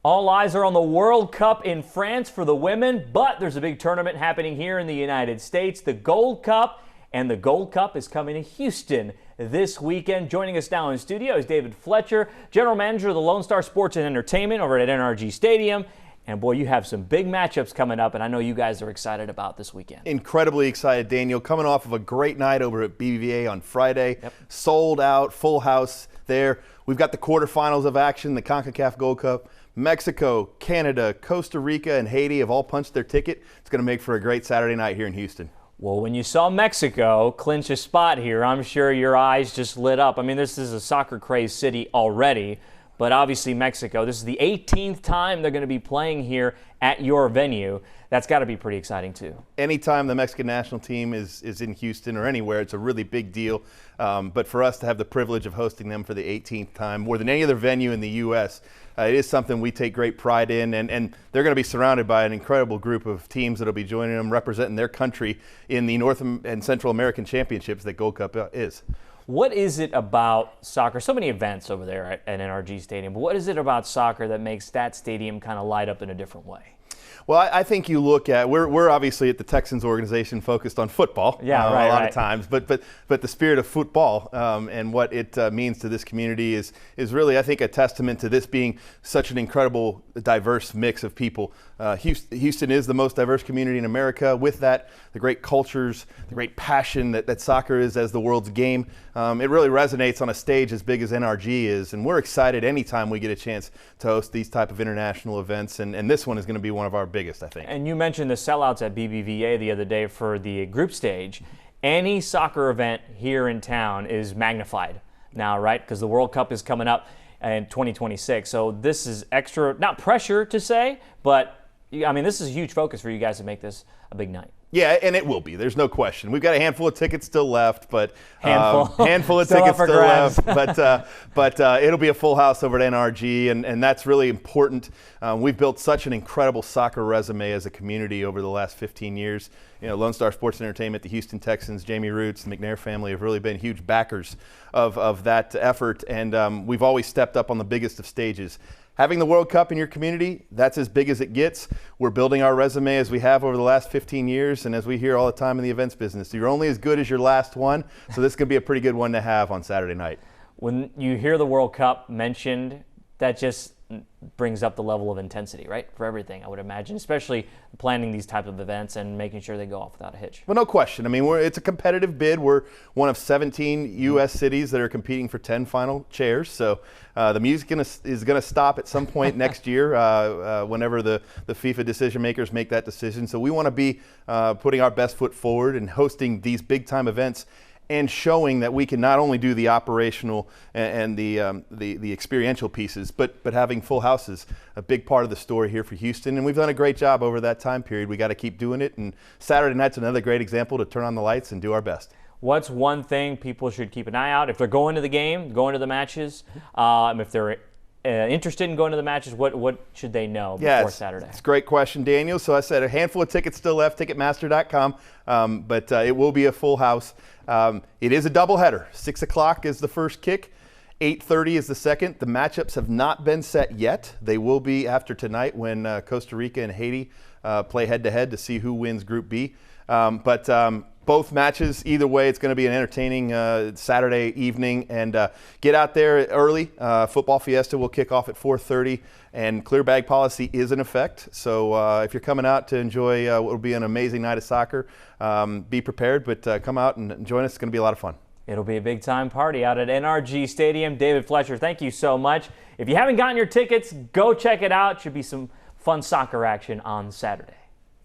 All eyes are on the World Cup in France for the women, but there's a big tournament happening here in the United States, the Gold Cup, and the Gold Cup is coming to Houston this weekend. Joining us now in studio is David Fletcher, General Manager of the Lone Star Sports and Entertainment over at NRG Stadium. And boy, you have some big matchups coming up, and I know you guys are excited about this weekend. Incredibly excited, Daniel. Coming off of a great night over at BBVA on Friday. Sold out, full house there. We've got the quarterfinals of action, the CONCACAF Gold Cup. Mexico, Canada, Costa Rica, and Haiti have all punched their ticket. It's going to make for a great Saturday night here in Houston. Well, when you saw Mexico clinch a spot here, I'm sure your eyes just lit up. I mean, this is a soccer-crazed city already, but obviously Mexico, this is the 18th time they're going to be playing here at your venue. That's got to be pretty exciting, too. Anytime the Mexican national team is in Houston or anywhere, it's a really big deal. But for us to have the privilege of hosting them for the 18th time, more than any other venue in the U.S., it is something we take great pride in, and they're going to be surrounded by an incredible group of teams that will be joining them, representing their country in the North and Central American Championships that Gold Cup is. What is it about soccer? So many events over there at NRG Stadium, but what is it about soccer that makes that stadium kind of light up in a different way? Well, I think you look at, we're obviously at the Texans organization focused on football a lot of times, but the spirit of football and what it means to this community is really, I think, a testament to this being such an incredible, diverse mix of people. Houston is the most diverse community in America. With that, the great cultures, the great passion that soccer is as the world's game. It really resonates on a stage as big as NRG is, and we're excited anytime we get a chance to host these type of international events, and this one is going to be one of our biggest, I think. And you mentioned the sellouts at BBVA the other day for the group stage. Any soccer event here in town is magnified now, right? Because the World Cup is coming up in 2026. So this is extra, not pressure to say, but I mean, this is a huge focus for you guys to make this a big night. Yeah, and it will be. There's no question. We've got a handful of tickets still left, but handful of tickets still left. But it'll be a full house over at NRG, and that's really important. We've built such an incredible soccer resume as a community over the last 15 years. You know, Lone Star Sports and Entertainment, the Houston Texans, Jamie Roots, the McNair family have really been huge backers of that effort, and we've always stepped up on the biggest of stages. Having the World Cup in your community, that's as big as it gets. We're building our resume as we have over the last 15 years, and as we hear all the time in the events business, you're only as good as your last one, so this could be a pretty good one to have on Saturday night. When you hear the World Cup mentioned, that just brings up the level of intensity, right, for everything, I would imagine, especially planning these types of events and making sure they go off without a hitch. Well, no question. I mean, it's a competitive bid. We're one of 17 U.S. cities that are competing for 10 final chairs, so the music is going to stop at some point next year whenever the FIFA decision makers make that decision. So we want to be putting our best foot forward and hosting these big-time events and showing that we can not only do the operational and the experiential pieces, but having full houses, a big part of the story here for Houston. And we've done a great job over that time period. We got to keep doing it. And Saturday night's another great example to turn on the lights and do our best. What's one thing people should keep an eye out if they're going to the game, going to the matches, if they're interested in going to the matches, what should they know before Saturday? It's a great question, Daniel. So I said a handful of tickets still left, Ticketmaster.com, but it will be a full house. It is a doubleheader. 6 o'clock is the first kick. 8:30 is the second. The matchups have not been set yet. They will be after tonight when Costa Rica and Haiti play head-to-head to see who wins Group B. Both matches, either way, it's going to be an entertaining Saturday evening. And get out there early. Football Fiesta will kick off at 4:30, and clear bag policy is in effect. So if you're coming out to enjoy what will be an amazing night of soccer, be prepared, but come out and join us. It's going to be a lot of fun. It'll be a big-time party out at NRG Stadium. David Fletcher, thank you so much. If you haven't gotten your tickets, go check it out. Should be some fun soccer action on Saturday.